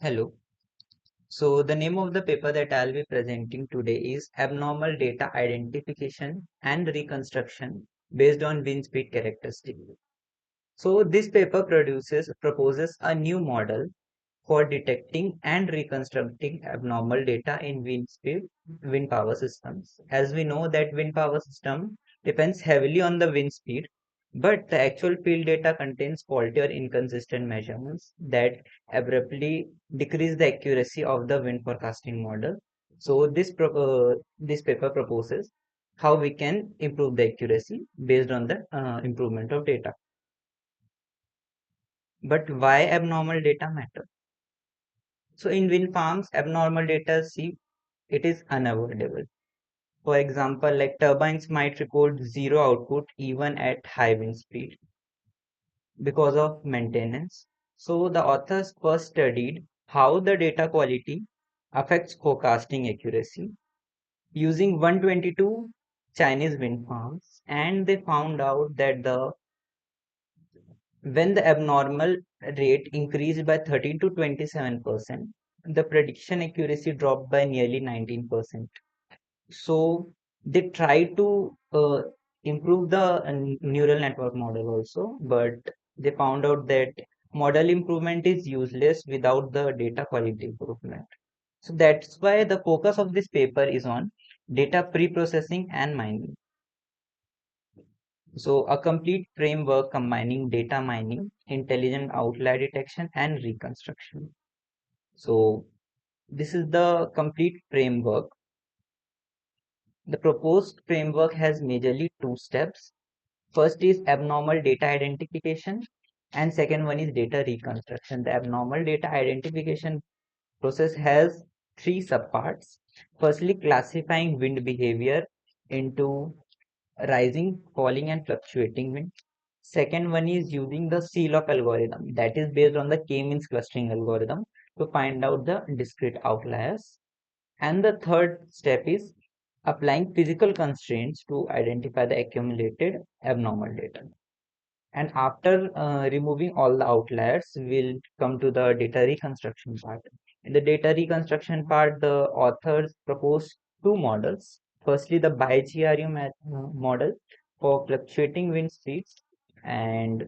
Hello. So the name of the paper that I'll be presenting today is Abnormal Data Identification and Reconstruction based on wind speed characteristics. So this paper proposes a new model for detecting and reconstructing abnormal data in wind power systems. As we know that wind power system depends heavily on the wind speed, but the actual field data contains faulty or inconsistent measurements that abruptly decrease the accuracy of the wind forecasting model. So this paper proposes how we can improve the accuracy based on the improvement of data. But why abnormal data matter? So in wind farms, abnormal data, see, it is unavoidable. For example, like turbines might report zero output even at high wind speed because of maintenance. So the authors first studied how the data quality affects forecasting accuracy using 122 Chinese wind farms, and they found out that the when the abnormal rate increased by 13 to 27%, the prediction accuracy dropped by nearly 19%. So they try to improve the neural network model also, but they found out that model improvement is useless without the data quality improvement. So that's why the focus of this paper is on data pre-processing and mining. So a complete framework combining data mining, intelligent outlier detection, and reconstruction. So this is the complete framework. The proposed framework has majorly two steps. First is abnormal data identification, and second one is data reconstruction. The abnormal data identification process has three subparts. Firstly, classifying wind behavior into rising, falling, and fluctuating wind. Second one is using the seal-off algorithm that is based on the k-means clustering algorithm to find out the discrete outliers. And the third step is applying physical constraints to identify the accumulated abnormal data. And after removing all the outliers, we'll come to the data reconstruction part. In the data reconstruction part, the authors proposed two models. Firstly, the model for fluctuating wind speeds and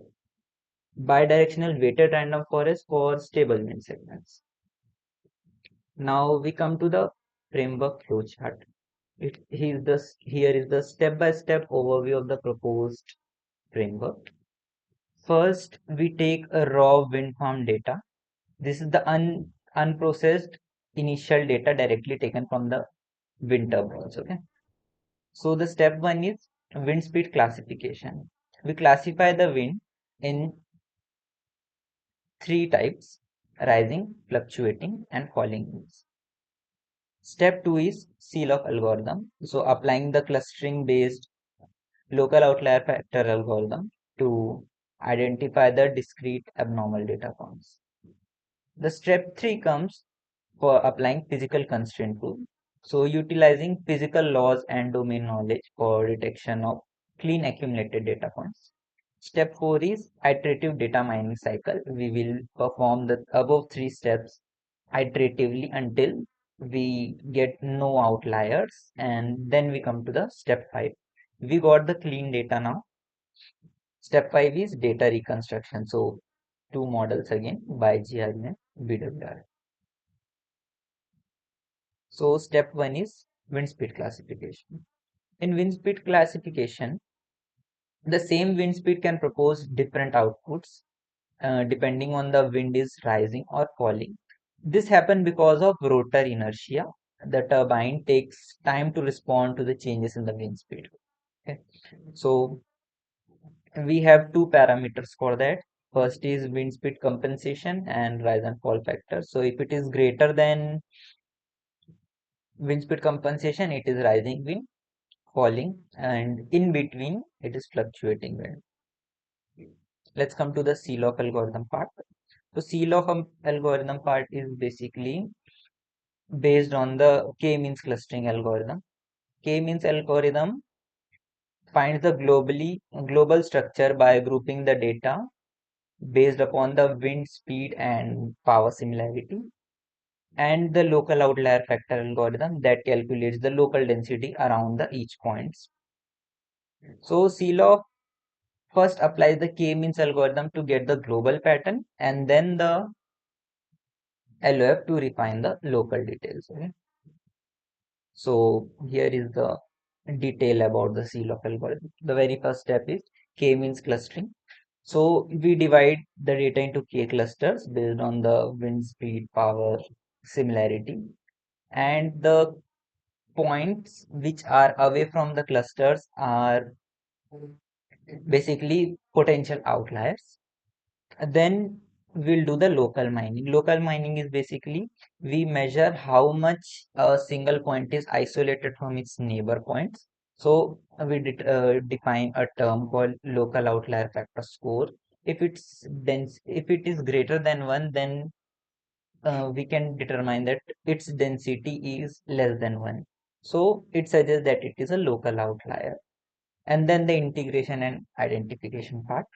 bidirectional weighted random forest for stable wind segments. Now we come to the framework flowchart. Here is the step-by-step overview of the proposed framework. First, we take a raw wind farm data. This is the unprocessed initial data directly taken from the wind turbines. Okay. So the step one is wind speed classification. We classify the wind in three types: rising, fluctuating, and falling winds. Step two is seal-off algorithm. So applying the clustering based local outlier factor algorithm to identify the discrete abnormal data points. The step 3 comes for applying physical constraint rule. So utilizing physical laws and domain knowledge for detection of clean accumulated data points. Step 4 is iterative data mining cycle. We will perform the above three steps iteratively until we get no outliers, and then we come to the step 5. We got the clean data now. Step 5 is data reconstruction. So two models again by GR and BWR. So step 1 is wind speed classification. In wind speed classification, the same wind speed can propose different outputs depending on the wind is rising or falling. This happens because of rotor inertia. The turbine takes time to respond to the changes in the wind speed. Okay. So we have two parameters for that. First is wind speed compensation and rise and fall factor. So if it is greater than wind speed compensation, it is rising wind, falling, and in between it is fluctuating wind. Let's come to the seal-off algorithm part. So seal-off algorithm part is basically based on the k-means clustering algorithm. K-means algorithm finds the global structure by grouping the data based upon the wind speed and power similarity. and the local outlier factor algorithm that calculates the local density around the each points. So C-law first applies the k-means algorithm to get the global pattern, and then the LOF to refine the local details. Okay? So here is the detail about the C-lock algorithm. The very first step is k-means clustering. So we divide the data into k clusters based on the wind speed, power, similarity, and the points which are away from the clusters are basically potential outliers. Then we'll do the local mining. Local mining is basically we measure how much a single point is isolated from its neighbor points. So we define a term called local outlier factor score. If it's dense, if it is greater than one, then we can determine that its density is less than one. So it suggests that it is a local outlier. And then the integration and identification part.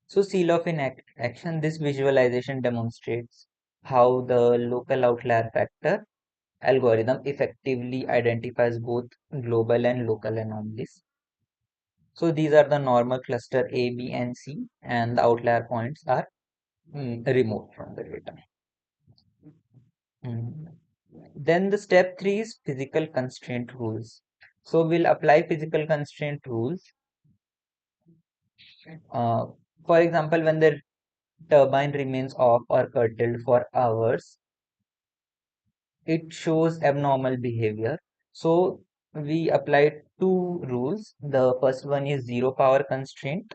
So seal off in action, this visualization demonstrates how the local outlier factor algorithm effectively identifies both global and local anomalies. So these are the normal cluster A, B, and C, and the outlier points are removed from the data. Mm. Then the step three is physical constraint rules. So we'll apply physical constraint rules. Uh, for example, when the turbine remains off or curtailed for hours, it shows abnormal behavior. So we applied two rules. The first one is zero power constraint,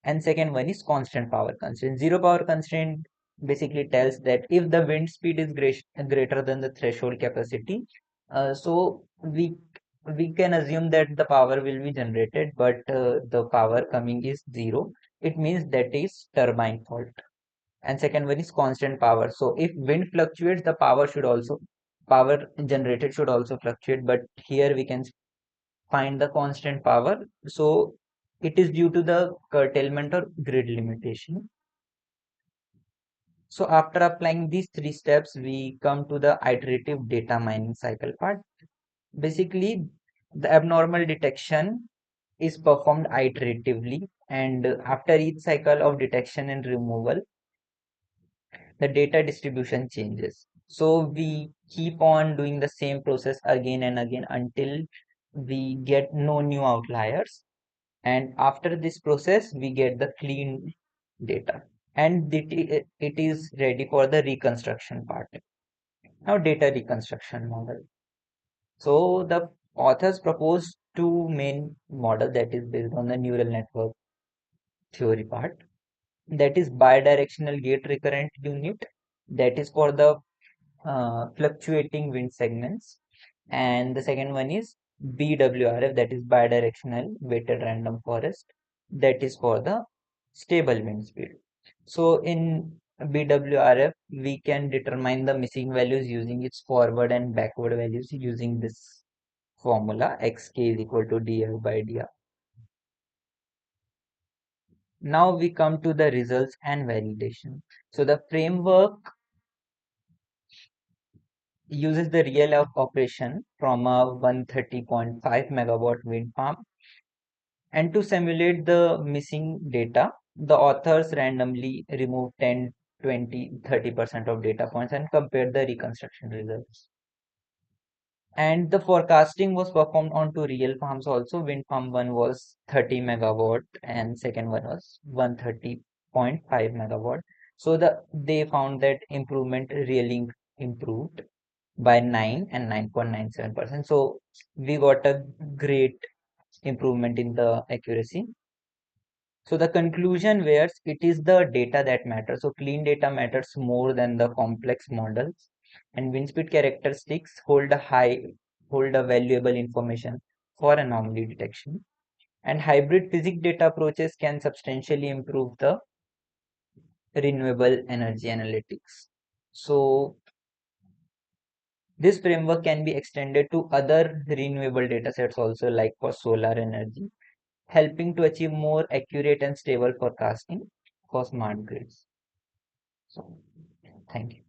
and second one is constant power constraint. Zero power constraint basically tells that if the wind speed is greater than the threshold capacity, so we can assume that the power will be generated, but the power coming is zero. It means that is turbine fault. And second one is constant power. So if wind fluctuates, the power generated should also fluctuate. But here we can find the constant power. So it is due to the curtailment or grid limitation. So after applying these three steps, we come to the iterative data mining cycle part. Basically, the abnormal detection is performed iteratively, and after each cycle of detection and removal, the data distribution changes. So we keep on doing the same process again and again until we get no new outliers. And after this process, we get the clean data. And it is ready for the reconstruction part. Now, data reconstruction model. So the authors proposed two main model that is based on the neural network theory part. That is bidirectional gate recurrent unit. That is for the fluctuating wind segments. And the second one is BWRF, that is bidirectional weighted random forest, that is for the stable wind speed. So in BWRF, we can determine the missing values using its forward and backward values using this formula xk is equal to df by dr. Now we come to the results and validation. So the framework uses the real operation from a 130.5 megawatt wind farm. And to simulate the missing data, the authors randomly remove 10, 20, 30% of data points and compare the reconstruction results. And the forecasting was performed onto real farms also. Wind farm 1 was 30 megawatt and second one was 130.5 megawatt. So they found that improvement really improved by 9 and 9.97%. So we got a great improvement in the accuracy. So the conclusion where it is the data that matters. So clean data matters more than the complex models. And wind speed characteristics hold a valuable information for anomaly detection. And hybrid physics data approaches can substantially improve the renewable energy analytics. So this framework can be extended to other renewable datasets also, like for solar energy, helping to achieve more accurate and stable forecasting for smart grids. So, thank you.